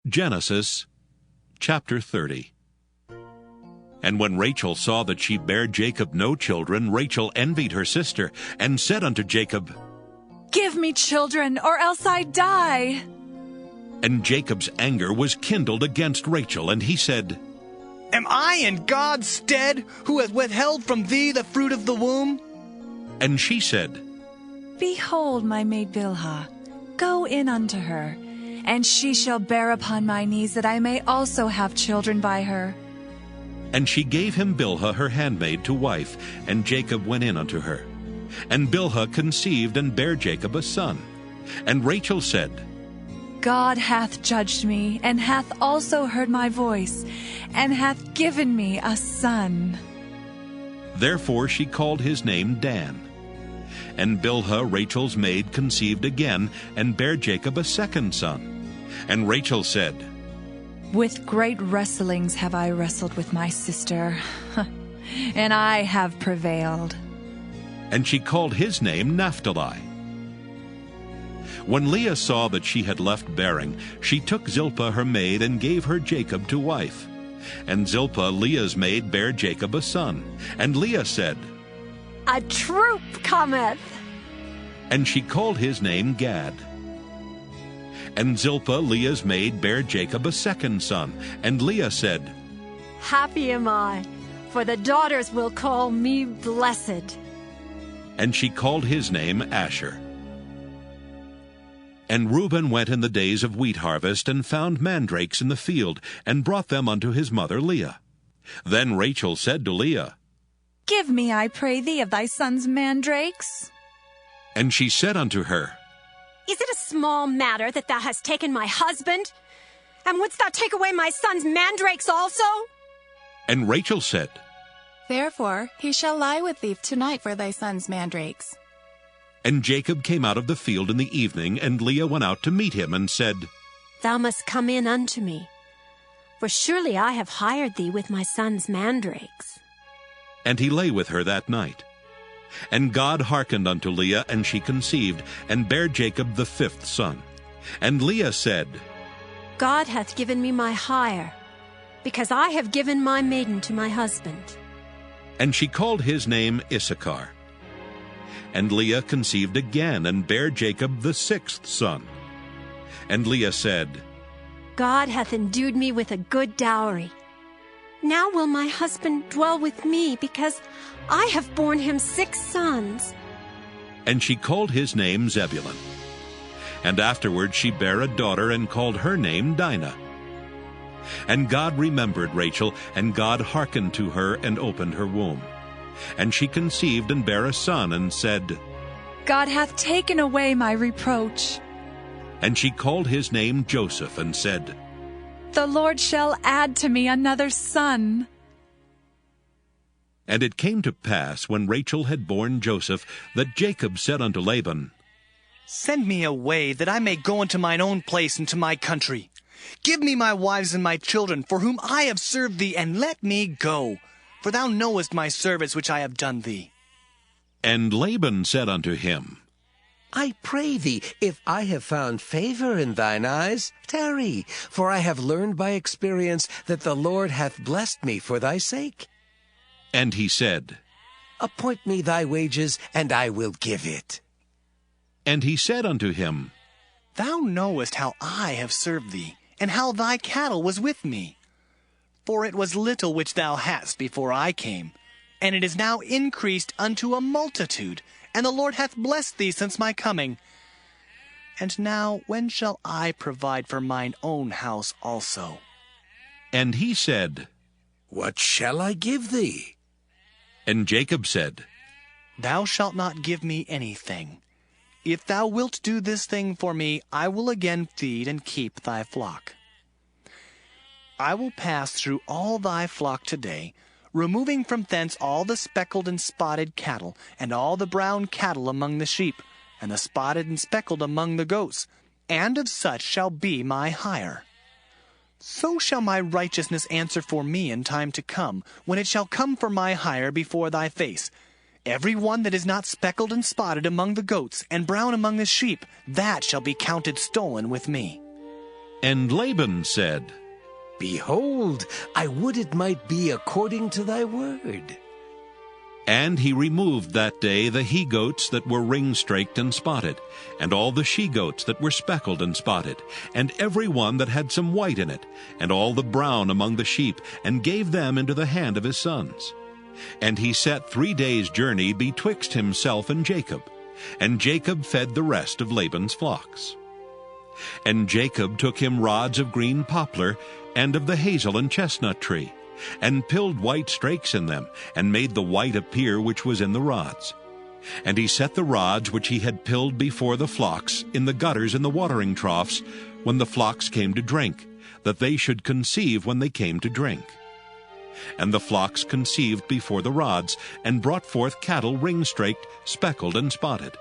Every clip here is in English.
Genesis chapter 30. And when Rachel saw that she bare Jacob no children, Rachel envied her sister, and said unto Jacob, "Give me children, or else I die." And Jacob's anger was kindled against Rachel, and he said, Am I in God's stead, who hath withheld from thee the fruit of the womb? And she said, Behold my maid Bilhah, go in unto her, and she shall bear upon my knees, that I may also have children by her. And she gave him Bilhah her handmaid to wife, and Jacob went in unto her. And Bilhah conceived and bare Jacob a son. And Rachel said, God hath judged me, and hath also heard my voice, and hath given me a son. Therefore she called his name Dan. And Bilhah Rachel's maid conceived again, and bare Jacob a second son. And Rachel said, With great wrestlings have I wrestled with my sister, and I have prevailed. And she called his name Naphtali. When Leah saw that she had left bearing, she took Zilpah her maid, and gave her Jacob to wife. And Zilpah Leah's maid bare Jacob a son. And Leah said, A troop cometh. And she called his name Gad. And Zilpah Leah's maid bare Jacob a second son. And Leah said, Happy am I, for the daughters will call me blessed. And she called his name Asher. And Reuben went in the days of wheat harvest, and found mandrakes in the field, and brought them unto his mother Leah. Then Rachel said to Leah, Give me, I pray thee, of thy son's mandrakes. And she said unto her, Is it a small matter that thou hast taken my husband? And wouldst thou take away my son's mandrakes also? And Rachel said, Therefore he shall lie with thee tonight for thy son's mandrakes. And Jacob came out of the field in the evening, and Leah went out to meet him, and said, Thou must come in unto me, for surely I have hired thee with my son's mandrakes. And he lay with her that night. And God hearkened unto Leah, and she conceived, and bare Jacob the fifth son. And Leah said, God hath given me my hire, because I have given my maiden to my husband. And she called his name Issachar. And Leah conceived again, and bare Jacob the sixth son. And Leah said, God hath endued me with a good dowry. Now will my husband dwell with me, because I have borne him 6 sons. And she called his name Zebulun. And afterward she bare a daughter, and called her name Dinah. And God remembered Rachel, and God hearkened to her, and opened her womb. And she conceived and bare a son, and said, God hath taken away my reproach. And she called his name Joseph, and said, The Lord shall add to me another son. And it came to pass, when Rachel had borne Joseph, that Jacob said unto Laban, Send me away, that I may go unto mine own place and to my country. Give me my wives and my children, for whom I have served thee, and let me go. For thou knowest my service which I have done thee. And Laban said unto him, I pray thee, if I have found favor in thine eyes, tarry, for I have learned by experience that the Lord hath blessed me for thy sake. And he said, Appoint me thy wages, and I will give it. And he said unto him, Thou knowest how I have served thee, and how thy cattle was with me. For it was little which thou hadst before I came, and it is now increased unto a multitude, and the Lord hath blessed thee since my coming. And now when shall I provide for mine own house also? And he said, What shall I give thee? And Jacob said, Thou shalt not give me anything. If thou wilt do this thing for me, I will again feed and keep thy flock. I will pass through all thy flock today, removing from thence all the speckled and spotted cattle, and all the brown cattle among the sheep, and the spotted and speckled among the goats, and of such shall be my hire. So shall my righteousness answer for me in time to come, when it shall come for my hire before thy face. Every one that is not speckled and spotted among the goats, and brown among the sheep, that shall be counted stolen with me. And Laban said, Behold, I would it might be according to thy word. And he removed that day the he-goats that were ring-straked and spotted, and all the she-goats that were speckled and spotted, and every one that had some white in it, and all the brown among the sheep, and gave them into the hand of his sons. And he set 3 days' journey betwixt himself and Jacob, and Jacob fed the rest of Laban's flocks. And Jacob took him rods of green poplar, and of the hazel and chestnut tree, and pilled white strakes in them, and made the white appear which was in the rods. And he set the rods which he had pilled before the flocks in the gutters and the watering troughs, when the flocks came to drink, that they should conceive when they came to drink. And the flocks conceived before the rods, and brought forth cattle ring-straked, speckled, and spotted.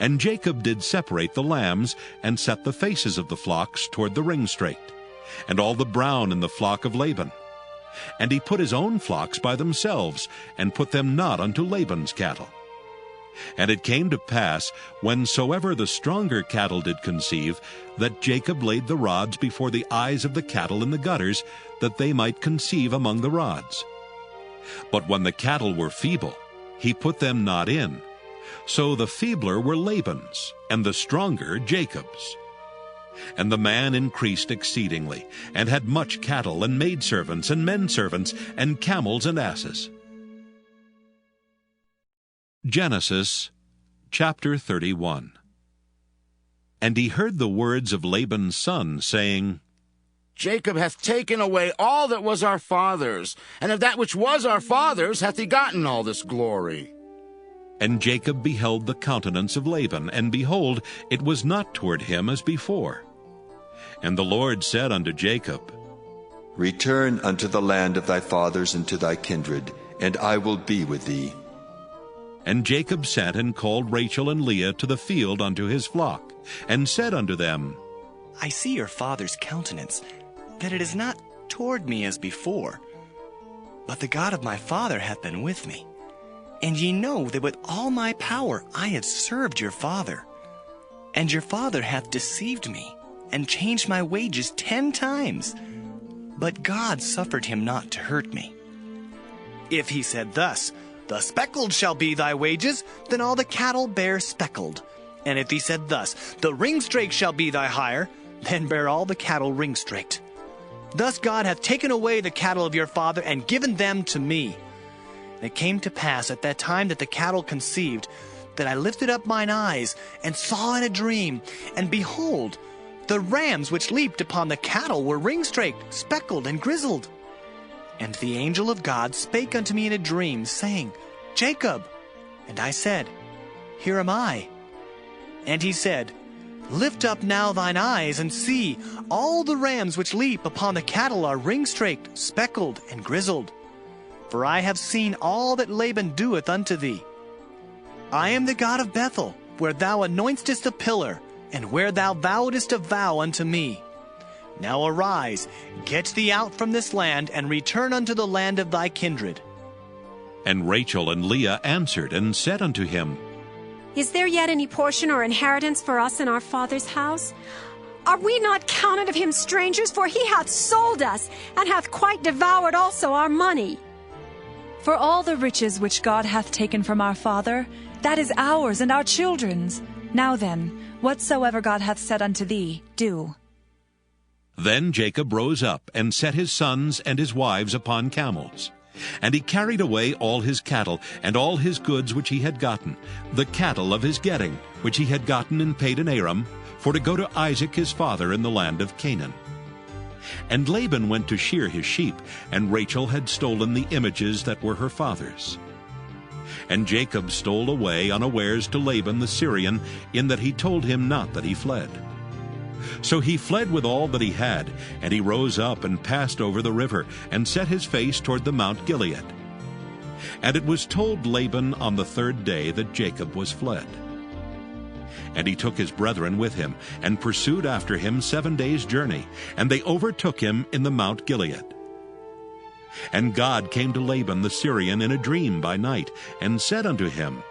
And Jacob did separate the lambs, and set the faces of the flocks toward the ring-straked, and all the brown in the flock of Laban. And he put his own flocks by themselves, and put them not unto Laban's cattle. And it came to pass, whensoever the stronger cattle did conceive, that Jacob laid the rods before the eyes of the cattle in the gutters, that they might conceive among the rods. But when the cattle were feeble, he put them not in. So the feebler were Laban's, and the stronger Jacob's. And the man increased exceedingly, and had much cattle, and maidservants, and menservants, and camels and asses. Genesis chapter 31. And he heard the words of Laban's son, saying, Jacob hath taken away all that was our father's, and of that which was our father's hath he gotten all this glory. And Jacob beheld the countenance of Laban, and behold, it was not toward him as before. And the Lord said unto Jacob, Return unto the land of thy fathers and to thy kindred, and I will be with thee. And Jacob sent and called Rachel and Leah to the field unto his flock, and said unto them, I see your father's countenance, that it is not toward me as before. But the God of my father hath been with me. And ye know that with all my power I have served your father. And your father hath deceived me, and changed my wages 10 times. But God suffered him not to hurt me. If he said thus, The speckled shall be thy wages, then all the cattle bear speckled. And if he said thus, The ring-straked shall be thy hire, then bear all the cattle ring-straked. Thus God hath taken away the cattle of your father, and given them to me. And it came to pass at that time that the cattle conceived, that I lifted up mine eyes, and saw in a dream, and behold, the rams which leaped upon the cattle were ring-straked, speckled, and grizzled. And the angel of God spake unto me in a dream, saying, Jacob. And I said, Here am I. And he said, Lift up now thine eyes, and see, all the rams which leap upon the cattle are ring-straked, speckled, and grizzled. For I have seen all that Laban doeth unto thee. I am the God of Bethel, where thou anointest a pillar, and where thou vowedest a vow unto me. Now arise, get thee out from this land, and return unto the land of thy kindred. And Rachel and Leah answered and said unto him, Is there yet any portion or inheritance for us in our father's house? Are we not counted of him strangers? For he hath sold us, and hath quite devoured also our money. For all the riches which God hath taken from our father, that is ours and our children's. Now then, whatsoever God hath said unto thee, do. Then Jacob rose up, and set his sons and his wives upon camels. And he carried away all his cattle, and all his goods which he had gotten, the cattle of his getting, which he had gotten in Padan Aram, for to go to Isaac his father in the land of Canaan. And Laban went to shear his sheep, and Rachel had stolen the images that were her father's. And Jacob stole away unawares to Laban the Syrian, in that he told him not that he fled. So he fled with all that he had, and he rose up and passed over the river, and set his face toward the Mount Gilead. And it was told Laban on the 3rd day that Jacob was fled. And he took his brethren with him, and pursued after him 7 days' journey, and they overtook him in the Mount Gilead. And God came to Laban the Syrian in a dream by night, and said unto him,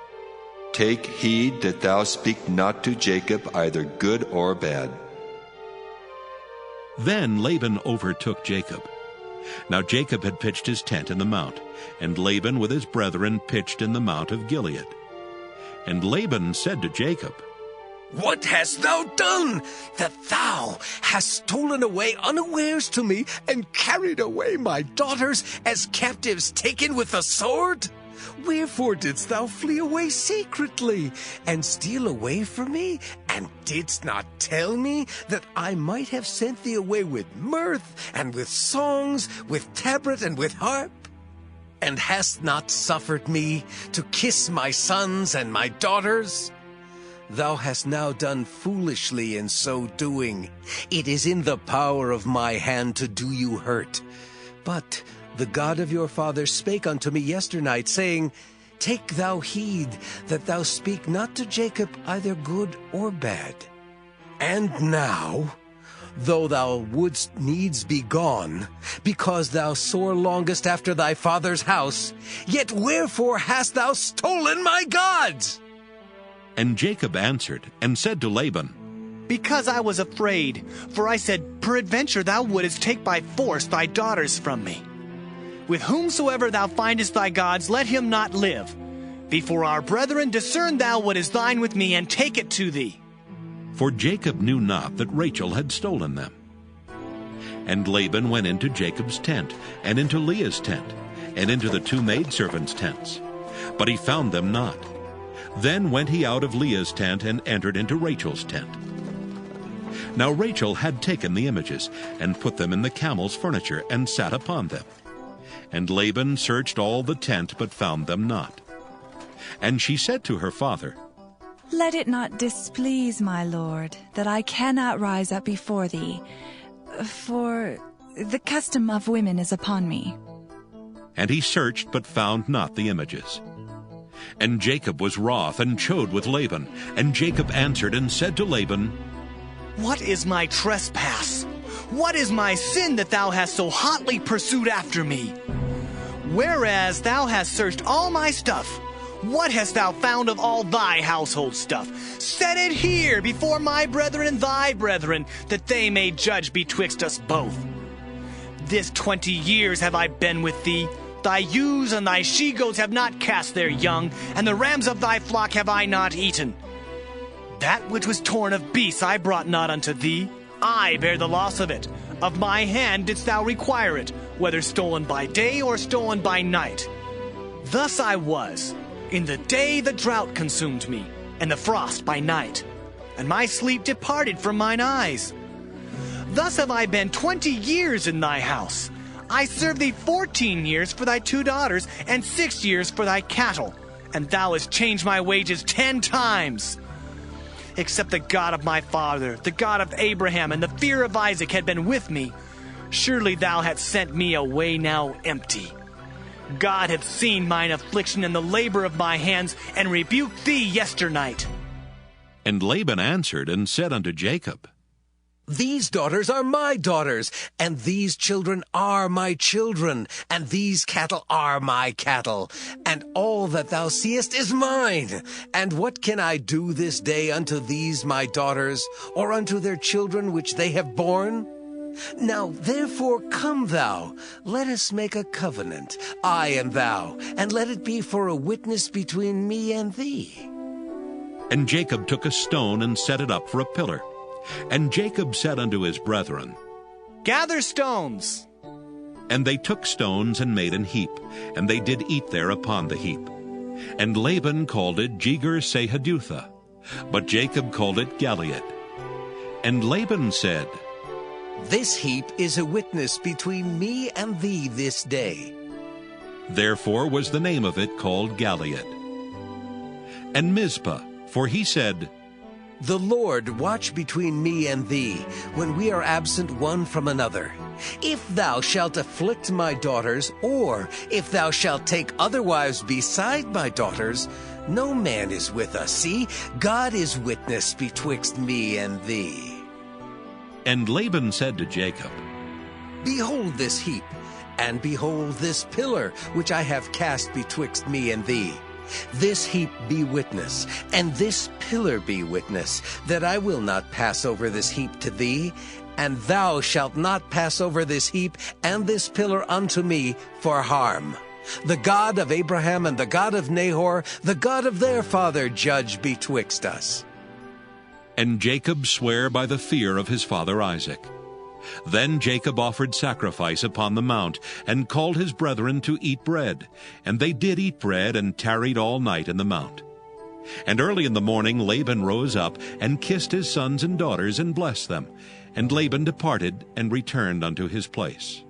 Take heed that thou speak not to Jacob either good or bad. Then Laban overtook Jacob. Now Jacob had pitched his tent in the mount, and Laban with his brethren pitched in the mount of Gilead. And Laban said to Jacob, What hast thou done, that thou hast stolen away unawares to me, and carried away my daughters as captives taken with the sword? Wherefore didst thou flee away secretly, and steal away from me, and didst not tell me that I might have sent thee away with mirth, and with songs, with tabret, and with harp? And hast not suffered me to kiss my sons and my daughters? Thou hast now done foolishly in so doing. It is in the power of my hand to do you hurt. But the God of your fathers spake unto me yesternight, saying, Take thou heed that thou speak not to Jacob either good or bad. And now, though thou wouldst needs be gone, because thou sore longest after thy father's house, yet wherefore hast thou stolen my gods? And Jacob answered and said to Laban, Because I was afraid, for I said, Peradventure thou wouldest take by force thy daughters from me. With whomsoever thou findest thy gods, let him not live. Before our brethren, discern thou what is thine with me, and take it to thee. For Jacob knew not that Rachel had stolen them. And Laban went into Jacob's tent, and into Leah's tent, and into the two maidservants' tents. But he found them not. Then went he out of Leah's tent, and entered into Rachel's tent. Now Rachel had taken the images, and put them in the camel's furniture, and sat upon them. And Laban searched all the tent, but found them not. And she said to her father, Let it not displease my lord, that I cannot rise up before thee, for the custom of women is upon me. And he searched, but found not the images. And Jacob was wroth, and chode with Laban. And Jacob answered and said to Laban, What is my trespass? What is my sin that thou hast so hotly pursued after me? Whereas thou hast searched all my stuff, what hast thou found of all thy household stuff? Set it here before my brethren and thy brethren, that they may judge betwixt us both. This 20 years have I been with thee. Thy ewes and thy she-goats have not cast their young, and the rams of thy flock have I not eaten. That which was torn of beasts I brought not unto thee. I bear the loss of it. Of my hand didst thou require it, whether stolen by day or stolen by night. Thus I was. In the day the drought consumed me, and the frost by night, and my sleep departed from mine eyes. Thus have I been 20 years in thy house. I served thee 14 years for thy 2 daughters, and 6 years for thy cattle, and thou hast changed my wages 10 times. Except the God of my father, the God of Abraham, and the fear of Isaac had been with me, surely thou hadst sent me away now empty. God hath seen mine affliction and the labor of my hands, and rebuked thee yesternight. And Laban answered and said unto Jacob, These daughters are my daughters, and these children are my children, and these cattle are my cattle, and all that thou seest is mine. And what can I do this day unto these my daughters, or unto their children which they have borne? Now therefore come thou, let us make a covenant, I and thou, and let it be for a witness between me and thee. And Jacob took a stone and set it up for a pillar. And Jacob said unto his brethren, Gather stones. And they took stones and made an heap, and they did eat there upon the heap. And Laban called it Jegar-sahadutha, but Jacob called it Gilead. And Laban said, This heap is a witness between me and thee this day. Therefore was the name of it called Gilead. And Mizpah, for he said, The Lord watch between me and thee, when we are absent one from another. If thou shalt afflict my daughters, or if thou shalt take other wives beside my daughters, no man is with us. See, God is witness betwixt me and thee. And Laban said to Jacob, Behold this heap, and behold this pillar, which I have cast betwixt me and thee. This heap be witness, and this pillar be witness, that I will not pass over this heap to thee, and thou shalt not pass over this heap and this pillar unto me for harm. The God of Abraham and the God of Nahor, the God of their father, judge betwixt us." And Jacob sware by the fear of his father Isaac. Then Jacob offered sacrifice upon the mount, and called his brethren to eat bread. And they did eat bread, and tarried all night in the mount. And early in the morning Laban rose up, and kissed his sons and daughters, and blessed them. And Laban departed, and returned unto his place.